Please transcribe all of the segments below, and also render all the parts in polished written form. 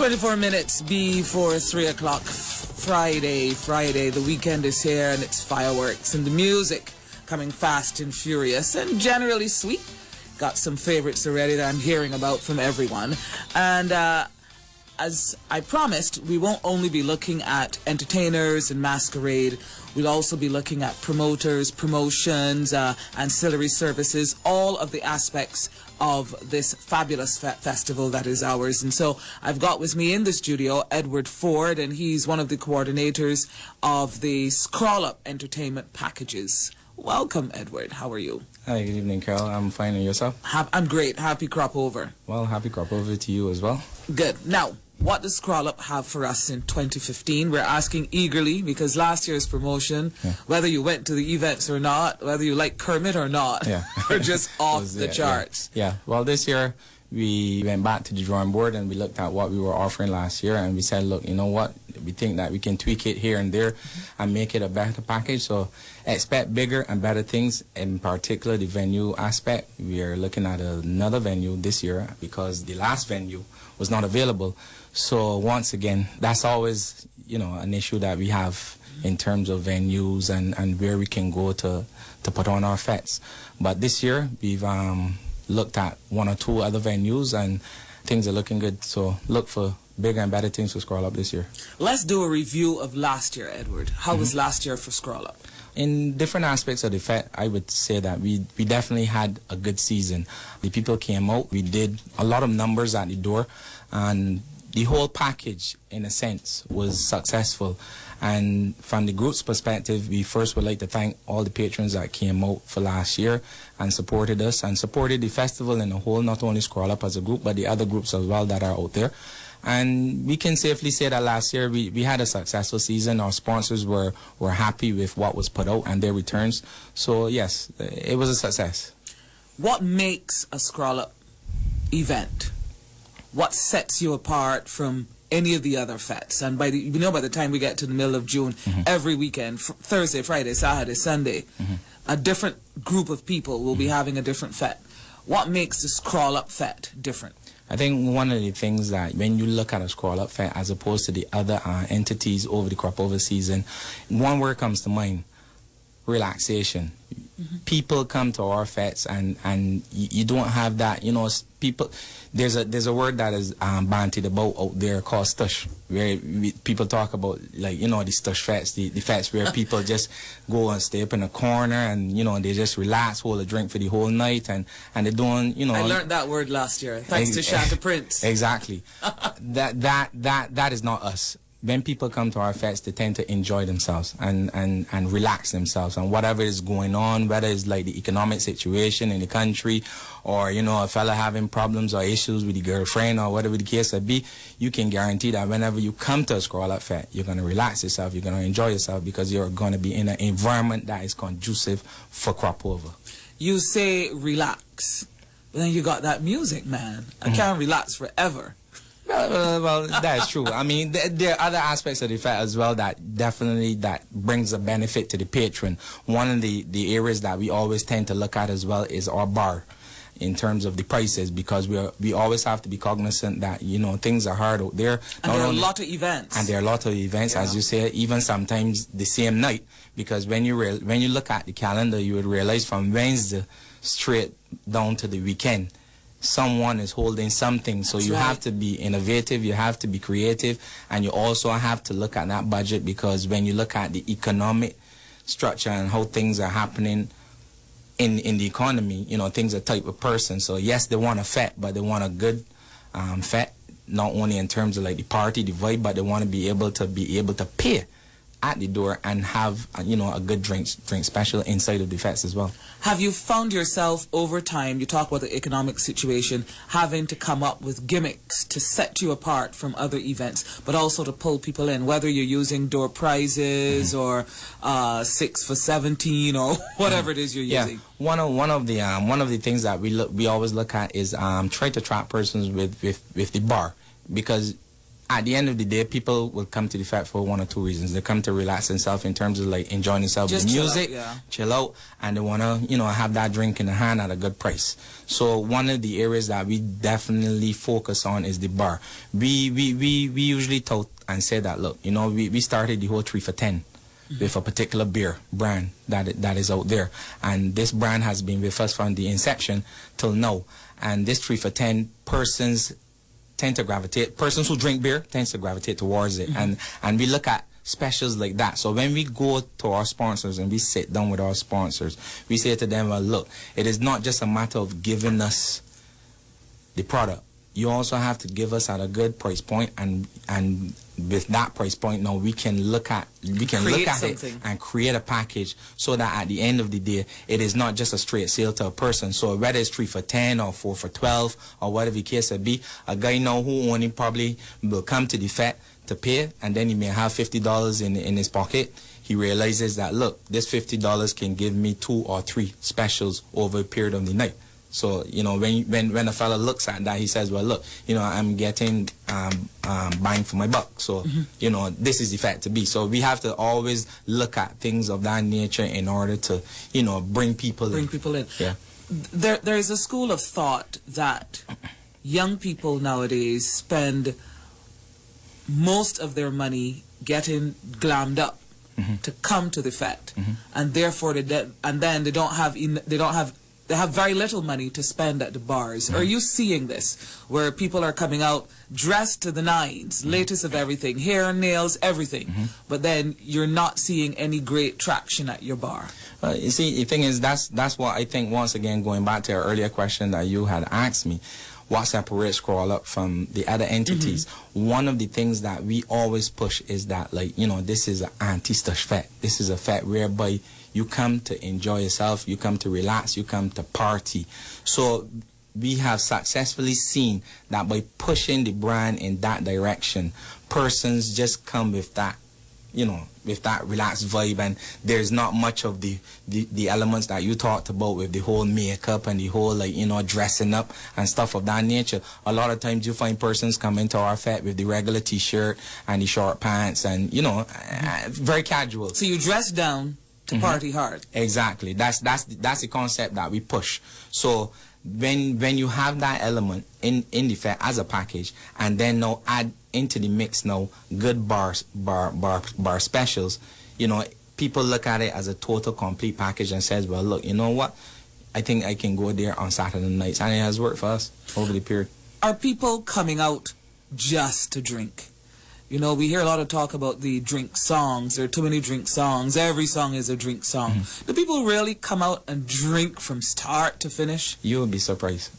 24 minutes before 3 o'clock. Friday. The weekend is here and it's fireworks and the music coming fast and furious and generally sweet. Got some favorites already that I'm hearing about from everyone. And as I promised, we won't only be looking at entertainers and masquerade. We'll also be looking at promoters, promotions, ancillary services, all of the aspects of this fabulous festival that is ours. And so I've got with me in the studio Edward Forde, and he's one of the coordinators of the Scrawl Up entertainment packages. Welcome, Edward. How are you? Hi, good evening, Carol. I'm fine, and yourself? I'm great. Happy crop over. Well, happy crop over to you as well. Good. Now, what does Scrawl Up have for us in 2015? We're asking eagerly because last year's promotion, whether you went to the events or not, whether you like Kermit or not, we're just off the charts. Yeah. Well, this year we went back to the drawing board and we looked at what we were offering last year and we said, look, you know what? We think that we can tweak it here and there and make it a better package. So expect bigger and better things, in particular the venue aspect. We are looking at another venue this year because the last venue was not available. So once again, that's always, you know, an issue that we have in terms of venues and where we can go to put on our fets. But this year, we've looked at one or two other venues and things are looking good. So look for bigger and better things to Scrawl Up this year. Let's do a review of last year, Edward. How was last year for Scrawl Up? In different aspects of the Fet, I would say that we definitely had a good season. The people came out, we did a lot of numbers at the door, and the whole package, in a sense, was successful. And from the group's perspective, we first would like to thank all the patrons that came out for last year and supported us and supported the festival in a whole, not only Scrawl Up as a group, but the other groups as well that are out there. And we can safely say that last year we had a successful season. Our sponsors were happy with what was put out and their returns. So yes, it was a success. What makes a Scrawl Up event? What sets you apart from any of the other fets? And by the time we get to the middle of June, every weekend, Thursday, Friday, Saturday, Sunday, a different group of people will be having a different fet. What makes the Scrawl Up fet different? I think one of the things that when you look at a Scrawl Up Fet as opposed to the other entities over the crop over season, one word comes to mind: relaxation. People come to our fets and you don't have that, you know, people, there's a word that is bantied about out there called stush, where people talk about, like, you know, the stush fets, the fets where people just go and stay up in a corner and, you know, they just relax, hold a drink for the whole night and they don't, you know. I learned that word last year, thanks to Shanta Prince. Exactly. that is not us. When people come to our fets, they tend to enjoy themselves and relax themselves. And whatever is going on, whether it's like the economic situation in the country or, you know, a fella having problems or issues with the girlfriend or whatever the case may be, you can guarantee that whenever you come to a Scrawl Up Fet, you're going to relax yourself, you're going to enjoy yourself because you're going to be in an environment that is conducive for crop over. You say relax, but then you got that music, man. I can't relax forever. Well, that's true. I mean, there are other aspects of the Fet as well that definitely brings a benefit to the patron. One of the areas that we always tend to look at as well is our bar in terms of the prices, because we always have to be cognizant that, you know, things are hard out there. And there are a lot of events. And there are a lot of events, as you say, even sometimes the same night, because when you look at the calendar, you would realize from Wednesday straight down to the weekend, someone is holding something. So you have to be innovative, you have to be creative, and you also have to look at that budget, because when you look at the economic structure and how things are happening in the economy, you know, things are tight per person. So yes, they want a fet, but they want a good fet, not only in terms of like the party, the vibe, but they want to be able to pay at the door and have, you know, a good drink special inside of the fets as well. Have you found yourself over time, you talk about the economic situation, having to come up with gimmicks to set you apart from other events, but also to pull people in, whether you're using door prizes or 6 for 17 or whatever it is you're using? One of the things that we always look at is try to attract persons with the bar, because at the end of the day, people will come to the fact for one or two reasons. They come to relax themselves in terms of like enjoying themselves with music, chill out, and they want to, have that drink in the hand at a good price. So one of the areas that we definitely focus on is the bar. We usually tout and say that, look, we started the whole 3 for 10 with a particular beer brand that is out there. And this brand has been with us from the inception till now. And this 3 for 10 persons who drink beer tends to gravitate towards it. And we look at specials like that. So when we go to our sponsors and we sit down with our sponsors, we say to them, well, look, it is not just a matter of giving us the product. You also have to give us at a good price point, and with that price point now we can look at it and create a package so that at the end of the day it is not just a straight sale to a person. So whether it's 3 for 10 or 4 for 12 or whatever the case may be, a guy now who only probably will come to the fete to pay, and then he may have $50 in his pocket. He realizes that, look, this $50 can give me 2 or 3 specials over a period of the night. So, when a fella looks at that, he says, well, look, I'm getting bang for my buck. So, this is the fact to be. So we have to always look at things of that nature in order to, bring people in. Yeah. There is a school of thought that young people nowadays spend most of their money getting glammed up to come to the fete, and therefore they have very little money to spend at the bars. Are you seeing this, where people are coming out dressed to the nines, latest of everything, hair, nails, everything, but then you're not seeing any great traction at your bar? You see, the thing is, that's what I think, once again, going back to our earlier question that you had asked me, what separates Scrawl Up from the other entities? One of the things that we always push is that, this is an anti-stush fete. This is a fete whereby you come to enjoy yourself, you come to relax, you come to party. So we have successfully seen that by pushing the brand in that direction, persons just come with that, with that relaxed vibe, and there's not much of the elements that you talked about with the whole makeup and the whole, dressing up and stuff of that nature. A lot of times you find persons come into our fete with the regular t-shirt and the short pants and, very casual. So you dress down to party hard. Exactly. That's the concept that we push. So when you have that element in the fete as a package, and then now add into the mix now good bar specials, people look at it as a total complete package and says, well, look, you know what, I think I can go there on Saturday nights, and it has worked for us over the period. Are people coming out just to drink? We hear a lot of talk about the drink songs. There are too many drink songs. Every song is a drink song. Do people really come out and drink from start to finish? You would be surprised.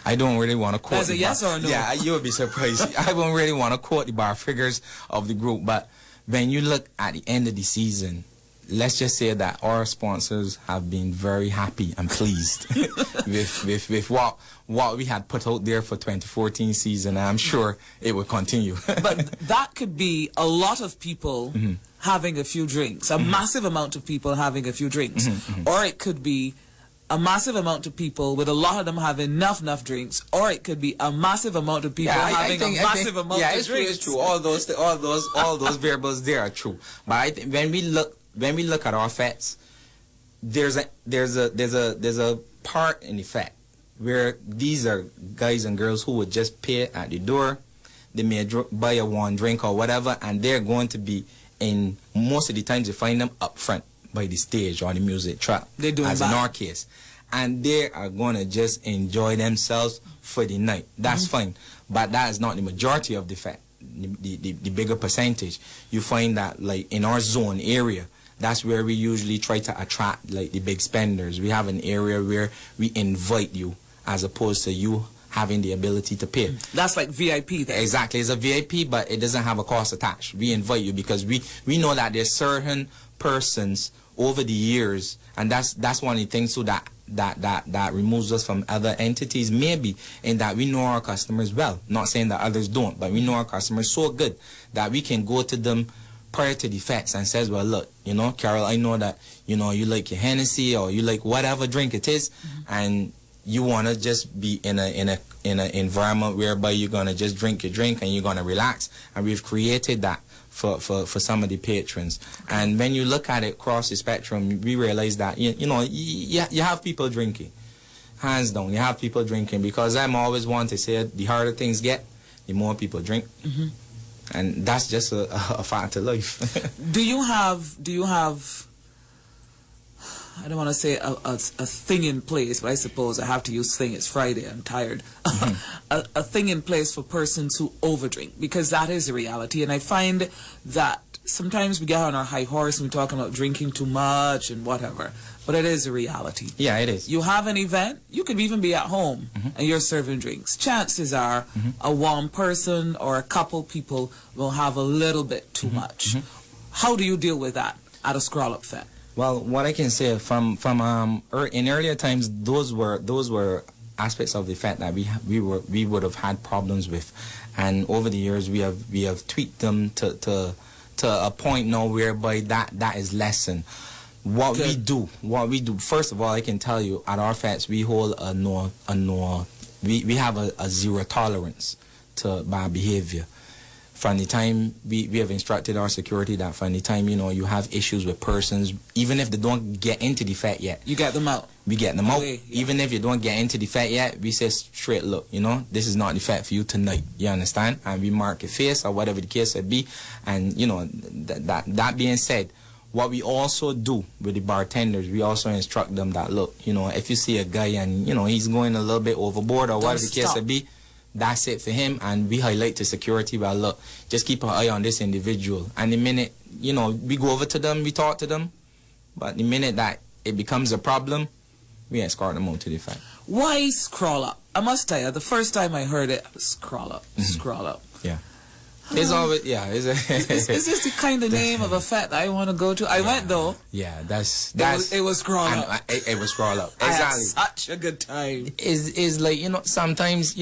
I don't really want to quote. That's a yes or a no? Yeah, you would be surprised. I don't really want to quote the bar figures of the group, but when you look at the end of the season, let's just say that our sponsors have been very happy and pleased with what we had put out there for 2014 season, and I'm sure it will continue. But that could be a lot of people having a few drinks, a massive amount of people having a few drinks, or it could be a massive amount of people with a lot of them having enough drinks, or it could be a massive amount of people having a massive amount of drinks. Yeah, it's true. All those variables there are true. But I think when we look at our fetes, there's a part in the fete where these are guys and girls who would just pay at the door. They may buy a one drink or whatever, and they're going to be in, most of the times you find them up front by the stage or the music track, as in our case, and they are going to just enjoy themselves for the night. That's fine, but that is not the majority of the fete. The bigger percentage, you find that in our zone area, that's where we usually try to attract the big spenders. We have an area where we invite you as opposed to you having the ability to pay. That's like VIP then. Exactly. It's a VIP, but it doesn't have a cost attached. We invite you because we know that there's certain persons over the years, and that's one of the things too that removes us from other entities, maybe, in that we know our customers well. Not saying that others don't, but we know our customers so good that we can go to them prior to the facts and says, well, look, Carol, I know that, you like your Hennessy or you like whatever drink it is, and you want to just be in an environment whereby you're going to just drink your drink and you're going to relax. And we've created that for some of the patrons. And when you look at it across the spectrum, we realize that, you have people drinking. Hands down, you have people drinking, because I'm always want to say the harder things get, the more people drink. Mm-hmm. And that's just a fact of life. Do you have I don't want to say a thing in place, but I suppose I have to use thing. It's Friday, I'm tired. Mm-hmm. a thing in place for persons who overdrink, because that is a reality. And I find that sometimes we get on our high horse and we're talking about drinking too much and whatever, but it is a reality. Yeah, it is. You have an event, you could even be at home, mm-hmm. and you're serving drinks. Chances are mm-hmm. a one person or a couple people will have a little bit too mm-hmm. much. Mm-hmm. How do you deal with that at a Scrawl Up Fete? Well, what I can say from in earlier times, those were aspects of the fete that we would have had problems with, and over the years we have tweaked them to a point now whereby that is lessened. What we do, first of all, I can tell you, at our fetes we hold we have a zero tolerance to bad behavior. From the time we have instructed our security that from the time, you have issues with persons, even if they don't get into the fete yet. You get them out. We get them out. Yeah. Even if you don't get into the fete yet, we say straight, look, this is not the fete for you tonight. You understand? And we mark your face or whatever the case may be. And, that being said, what we also do with the bartenders, we also instruct them that, look, if you see a guy and, he's going a little bit overboard or whatever the case may be, that's it for him. And we highlight to security, well, look, just keep an eye on this individual. And the minute, we go over to them, we talk to them, but the minute that it becomes a problem, we escort them out to the fete. Why Scrawl Up? I must tell you, the first time I heard it, Scrawl Up, mm-hmm. Scrawl Up. Yeah. It's always, yeah. Is this the kind of name of a fete that I want to go to? I went though. Yeah, it was Scrawl Up. It was Scrawl Up. Exactly. I had such a good time. Is like, sometimes,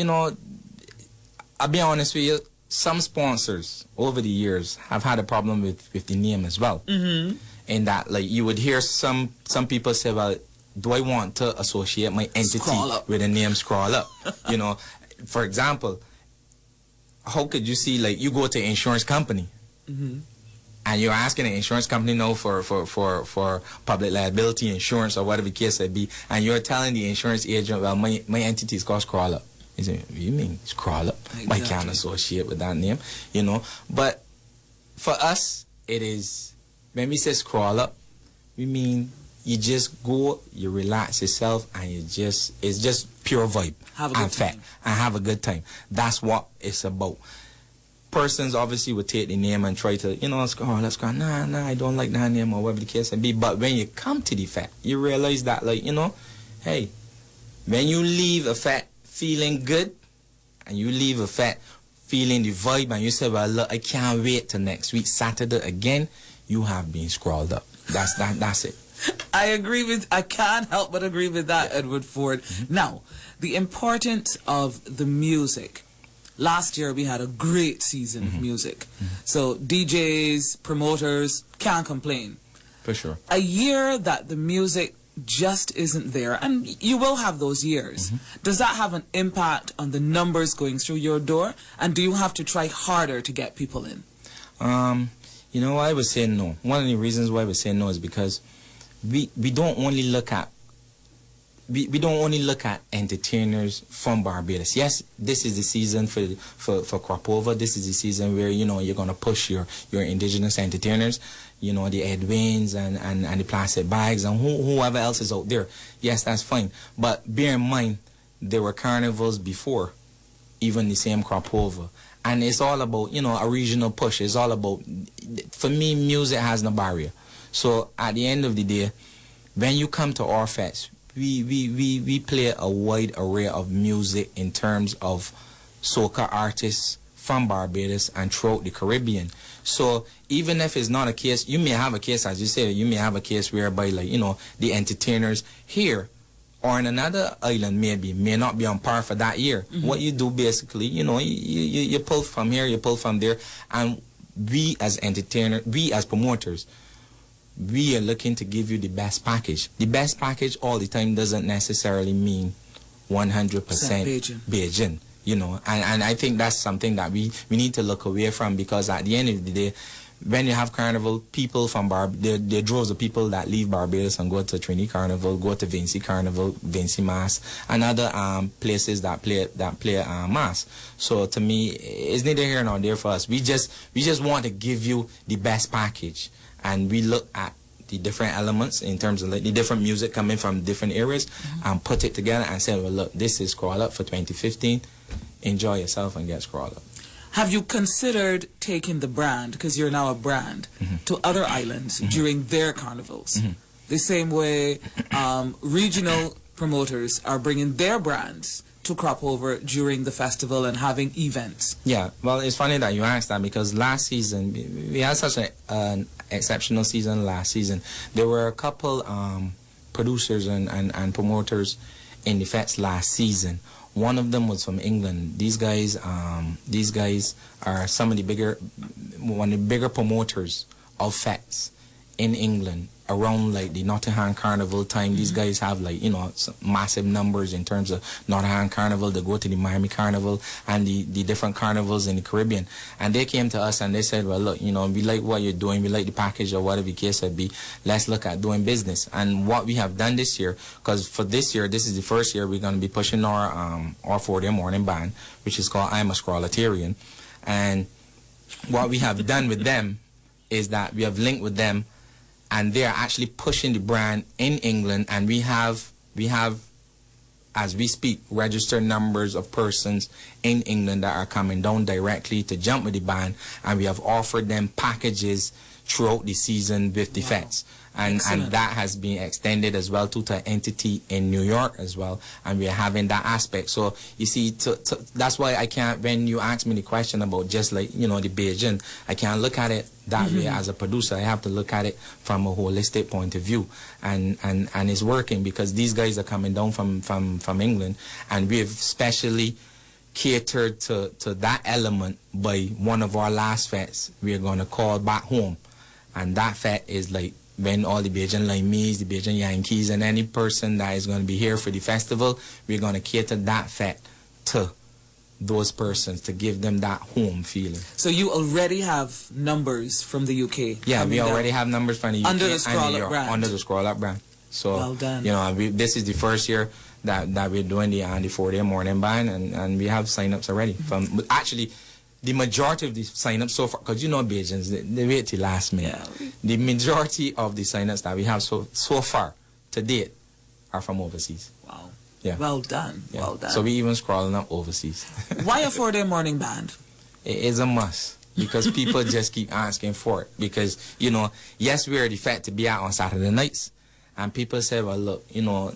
I'll be honest with you, some sponsors over the years have had a problem with the name as well. Mm-hmm. In that, like, you would hear some people say, well, do I want to associate my entity with the name Scrawl Up? For example, how could you see, like, you go to an insurance company mm-hmm. and you're asking an insurance company now for public liability insurance or whatever the case may be, and you're telling the insurance agent, well, my entity is called Scrawl Up. He said, what do you mean Scrawl Up? Exactly. I can't associate with that name, But for us, it is, when we say Scrawl Up, we mean you just go, you relax yourself, and it's just pure vibe and fete and have a good time. That's what it's about. Persons obviously would take the name and try to, let's go, nah, I don't like that name or whatever the case may be. But when you come to the fete, you realize that, like, hey, when you leave a fete feeling good, and you leave a fete feeling the vibe, and you say, well, look, I can't wait till next week, Saturday again, you have been scrawled up. That's it. I can't help but agree with that, yeah. Edward Forde. Mm-hmm. Now, the importance of the music. Last year we had a great season mm-hmm. of music. Mm-hmm. So DJs, promoters, can't complain. For sure. A year that the music just isn't there, and you will have those years. Mm-hmm. Does that have an impact on the numbers going through your door? And do you have to try harder to get people in? I would say no. One of the reasons why I would say no is because we don't only look at entertainers from Barbados. Yes, this is the season for crop over. This is the season where you're gonna push your indigenous entertainers, the Edwins and the plastic bags and whoever else is out there. Yes, that's fine. But bear in mind, there were carnivals before even the same crop over. And it's all about, a regional push. It's all about, for me, music has no barrier. So at the end of the day, when you come to our fest, we play a wide array of music in terms of soca artists from Barbados and throughout the Caribbean. So even if it's not a case, you may have a case, as you say, you may have a case whereby, like, the entertainers here or in another island may not be on par for that year. Mm-hmm. What you do basically, you pull from here, you pull from there, and we as entertainers, we as promoters, we are looking to give you the best package. The best package all the time doesn't necessarily mean 100% Bajan. You know, and I think that's something that we need to look away from, because at the end of the day, when you have carnival, people from there droves of people that leave Barbados and go to Trinity Carnival, go to Vincy Carnival, Vincy Mass, and other places that play mass. So to me, it's neither here nor there for us. We just want to give you the best package, and we look at the different elements in terms of like the different music coming from different areas, and put it together and say, well, look, this is Scrawl Up for 2015. Enjoy yourself and get Scrawl Up. Have you considered taking the brand, because you're now a brand, to other islands during their carnivals? The same way regional promoters are bringing their brands to crop over during the festival and having events. Yeah, well, it's funny that you asked that, because last season, we had such an exceptional season last season. There were a couple producers and promoters in the fest last season. One of them was from England. These guys are some of the bigger promoters of fests in England around like the Nottingham Carnival time. These guys have like, you know, some massive numbers in terms of Nottingham Carnival. They go to the Miami Carnival and the different carnivals in the Caribbean. And they came to us and they said, well, look, you know, we like what you're doing. We like the package or whatever the case would be. Let's look at doing business. And what we have done this year, because for this year, this is the first year we're going to be pushing our Forde morning band, which is called I'm a Scrawlatarian. And what we have done with them is that we have linked with them, and they are actually pushing the brand in England, and we have, as we speak, registered numbers of persons in England that are coming down directly to jump with the band, and we have offered them packages throughout the season with the fets. And that has been extended as well to an entity in New York as well, and we are having that aspect. So you see, that's why I can't, when you ask me the question about just like, you know, the Beijing, I can't look at it that way as a producer. I have to look at it from a holistic point of view, and it's working because these guys are coming down from England, and we've specially catered to that element by one of our last fets we're going to call Back Home, and that fet is like when all the Bajan Limeys, the Bajan Yankees, and any person that is going to be here for the festival, we're going to cater that fet to those persons to give them that home feeling. So you already have numbers from the UK? Yeah, we already have numbers from the UK under the Scrawl Up brand. Under the Scrawl Up brand. So, well done. You know, this is the first year that we're doing the Forde morning band, and we have sign-ups already. From actually, the majority of the sign-ups so far, because you know Bajans, they wait till last minute. Yeah. The majority of the sign-ups that we have so far to date are from overseas. Wow. Yeah. Well done. Yeah. Well done. So we even scrolling up overseas. Why a 4-day morning band? It is a must, because people just keep asking for it. Because, you know, yes, we're the fact to be out on Saturday nights, and people say, well, look, you know,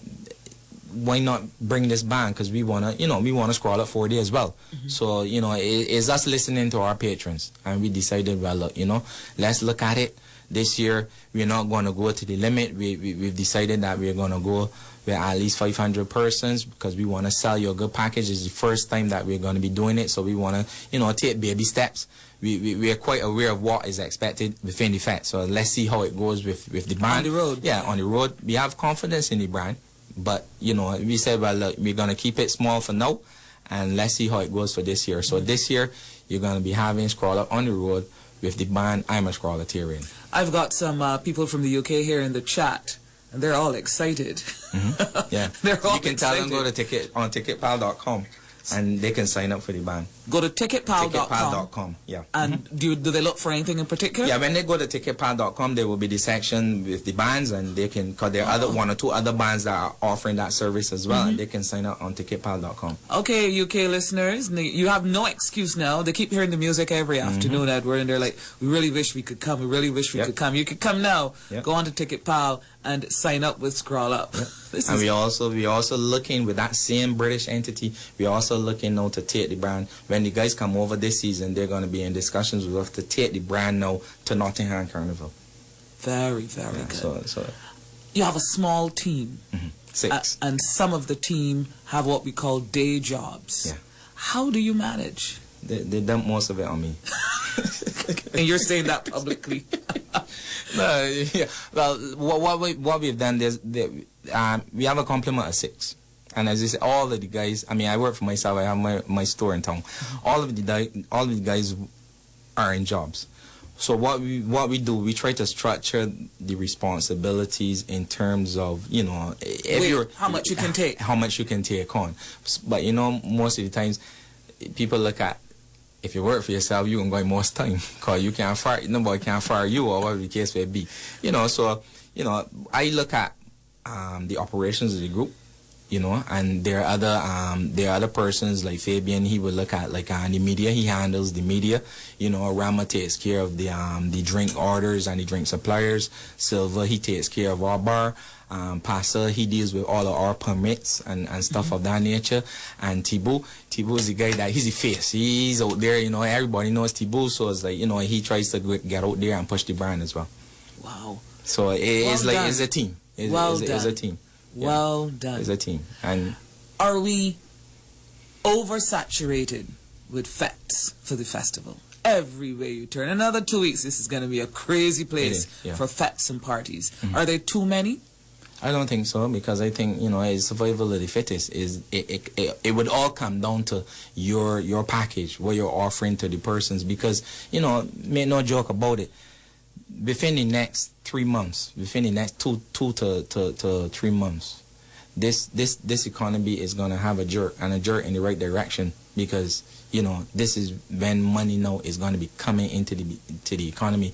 why not bring this band? Because we want to, you know, we want to Scrawl Up 4 days as well. So, you know, it's us listening to our patrons, and we decided, well, look, you know, let's look at it. This year, we're not going to go to the limit. We've decided that we're going to go with at least 500 persons, because we want to sell you a good package. It's the first time that we're going to be doing it, so we want to, you know, take baby steps. We are quite aware of what is expected within the fest. So let's see how it goes with the band. On the road. Yeah, on the road. We have confidence in the brand. But, you know, we said, well, look, we're going to keep it small for now, and let's see how it goes for this year. So this year, you're going to be having Scrawl Up on the road with the band I'm a Scrawlatarian. I've got some people from the UK here in the chat, and they're all excited. Yeah. They're all you can excited. tell them go to ticketpal.com, and they can sign up for the band. Go to ticketpal.com. Ticketpal.com, yeah. And do they look for anything in particular? Yeah, when they go to ticketpal.com, there will be the section with the bands, and they can, because there are one or two other bands that are offering that service as well, and they can sign up on ticketpal.com. Okay, UK listeners, you have no excuse now. They keep hearing the music every afternoon, Edward, and they're like, we really wish we could come. We really wish we could come. You could come now. Go on to Ticketpal and sign up with Scrawl Up. And we also looking with that same British entity. We're also looking now to take the brand. When the guys come over this season, they're going to be in discussions with us to take the brand now to Nottingham Carnival. Very, very good. So you have a small team. 6. And some of the team have what we call day jobs. Yeah. How do you manage? They dump most of it on me. And you're saying that publicly. No, yeah. Well, what we've done is we have a complement of 6, And as I say, all of the guys, I mean, I work for myself. I have my store in town. All of the guys are in jobs. So what we do, we try to structure the responsibilities in terms of, you know, how much you can take. How much you can take on. But, you know, most of the times, people look at, if you work for yourself, you can go most time. Because you can't fire, nobody can fire you, or whatever the case may be. You know, so, you know, I look at the operations of the group, you know, and there are other persons like Fabian. He would look at like the media. He handles the media. You know, Rama takes care of the drink orders and the drink suppliers. Silva, he takes care of our bar. Pasa, he deals with all of our permits and stuff of that nature. And Thibault is the guy that he's the face. He's out there, you know, everybody knows Thibault, so it's like, you know, he tries to get out there and push the brand as well. Wow. So it's like it's a team. It's a team. Yeah. Well done. It's a team. And are we oversaturated with fetes for the festival? Everywhere you turn. Another 2 weeks, this is going to be a crazy place for fetes and parties. Are there too many? I don't think so, because I think, you know, it's survival of the fittest. It would all come down to your package, what you're offering to the persons, because, you know, make no joke about it. Within the next 3 months, within the next two to 3 months, this economy is going to have a jerk in the right direction, because, you know, this is when money now is going to be coming into the economy,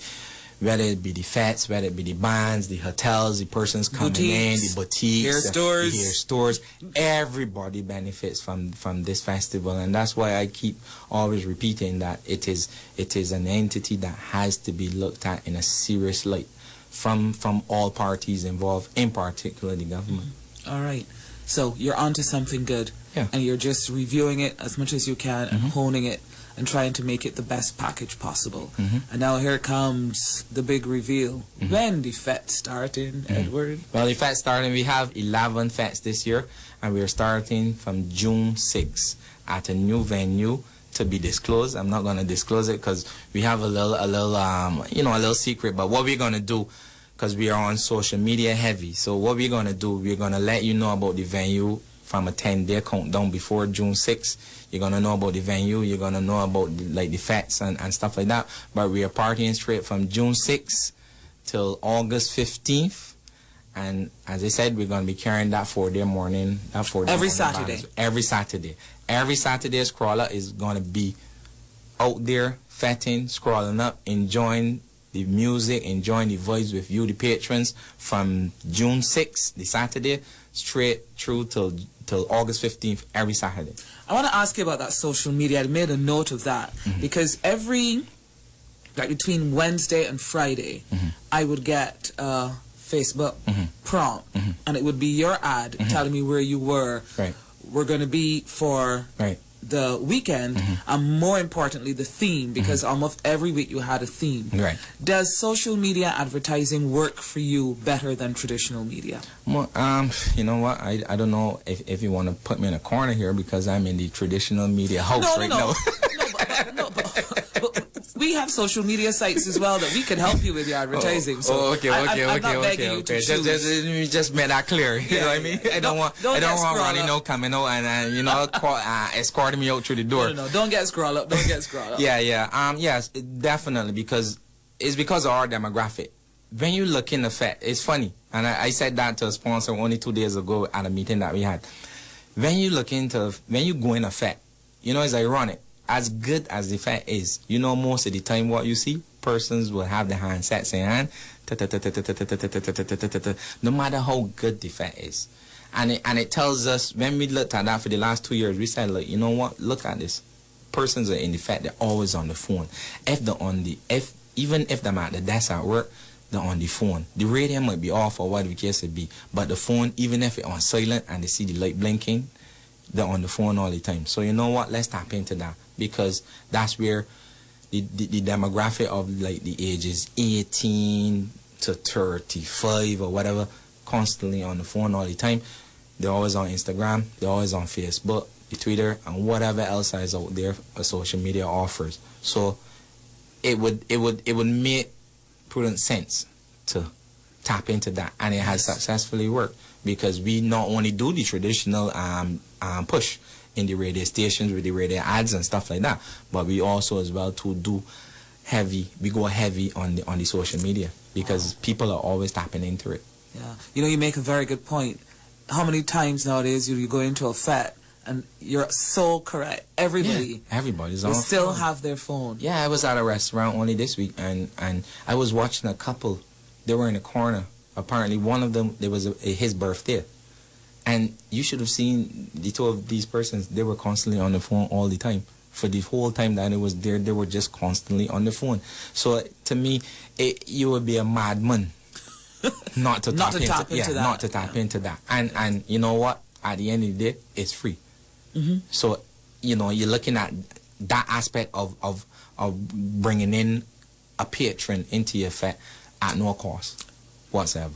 whether it be the fats, whether it be the bands, the hotels, the persons coming in, the boutiques, the hair stores. Everybody benefits from this festival, and that's why I keep always repeating that it is an entity that has to be looked at in a serious light from all parties involved, in particular the government. All right. So you're onto something good, and you're just reviewing it as much as you can and honing it and trying to make it the best package possible. And now here comes the big reveal. When the fete starting, Edward? Well, the fete starting, we have 11 fetes this year, and we're starting from June 6th at a new venue to be disclosed. I'm not going to disclose it because we have a little secret. But what we're going to do, because we are on social media heavy, so what we're going to do, we're going to let you know about the venue from a 10-day countdown before June 6th. You're going to know about the venue. You're going to know about the fetes and stuff like that. But we are partying straight from June 6th till August 15th. And as I said, we're going to be carrying that 4-day morning. Every Saturday. Every Saturday. Every Saturday, Scrawl Up is going to be out there, fetting, scrolling up, enjoying the music, enjoying the vibes with you, the patrons, from June 6th, the Saturday, straight through till August 15th, every Saturday. I want to ask you about that social media. I made a note of that because between Wednesday and Friday, I would get a Facebook prompt, and it would be your ad telling me where you were. Right. We're going to be for the weekend, and more importantly, the theme, because almost every week you had a theme. Right. Does social media advertising work for you better than traditional media? Well, you know what? I don't know if you want to put me in a corner here, because I'm in the traditional media house now. But we have social media sites as well that we can help you with your advertising. Okay. Just make that clear. You know what I mean? I don't want Ronnie coming out and escorting me out through the door. No, don't get Scrawl Up. Don't get Scrawl Up. Yes, definitely, because it's because of our demographic. When you look in the fete, it's funny, and I said that to a sponsor only 2 days ago at a meeting that we had. When you go in a fete, you know, it's ironic. As good as the fete is, you know, most of the time what you see, persons will have the handsets in hand, no matter how good the fete is. And it tells us, when we looked at that for the last 2 years, we said, like, you know what, look at this. Persons are in the fete, they're always on the phone. Even if they're at the desk at work, they're on the phone. The radio might be off or whatever the case it be, but the phone, even if it's on silent and they see the light blinking, they're on the phone all the time. So you know what, let's tap into that, because that's where the demographic of like the ages 18 to 35 or whatever, constantly on the phone all the time. They're always on Instagram, they're always on Facebook, Twitter, and whatever else is out there social media offers. So it would make prudent sense to tap into that, and it has successfully worked. because we not only do the traditional push in the radio stations with the radio ads and stuff like that, but we also as well to do heavy. We go heavy on the social media because people are always tapping into it. Yeah, you make a very good point. How many times nowadays you go into a fete and you're so correct. Everybody's on. They still have their phone. Yeah, I was at a restaurant only this week and I was watching a couple. They were in a corner. Apparently, one of them, there was his birthday. And you should have seen the two of these persons. They were constantly on the phone all the time. For the whole time that it was there, they were just constantly on the phone. So to me, you would be a madman not to tap into that. And you know what? At the end of the day, it's free. Mm-hmm. So you're looking at that aspect of bringing in a patron into your fete at no cost whatsoever.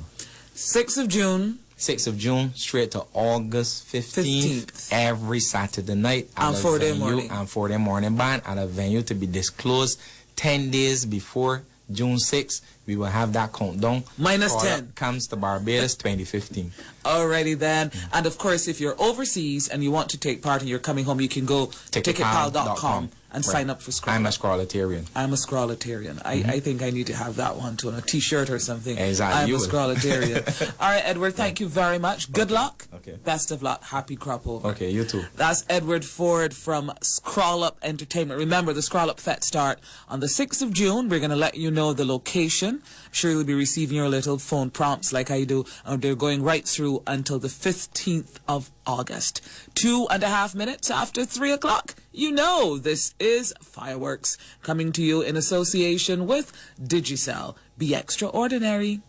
6th of June. 6th of June, straight to August 15th. Every Saturday night. And 4-day morning. And 4-day morning band at a venue to be disclosed 10 days before June 6th. We will have that countdown. Minus 10. Comes to Barbados 2015. Alrighty then. And of course, if you're overseas and you want to take part and you're coming home, you can go ticketpal.com and sign up for Scrawl Up. I'm a Scrawlitarian. I'm a Scrawlitarian. I think I need to have that one too on a t-shirt or something. Exactly. I'm a Scrawlitarian. All right, Edward, thank you very much. Good luck. Okay. Best of luck. Happy crop over. Okay, you too. That's Edward Forde from Scrawl Up Entertainment. Remember, the Scrawl Up Fete start on the 6th of June. We're going to let you know the location. I'm sure you'll be receiving your little phone prompts like I do. And they're going right through until the 15th of August. 2.5 minutes after 3 o'clock. This is Fireworks coming to you in association with Digicel. Be extraordinary.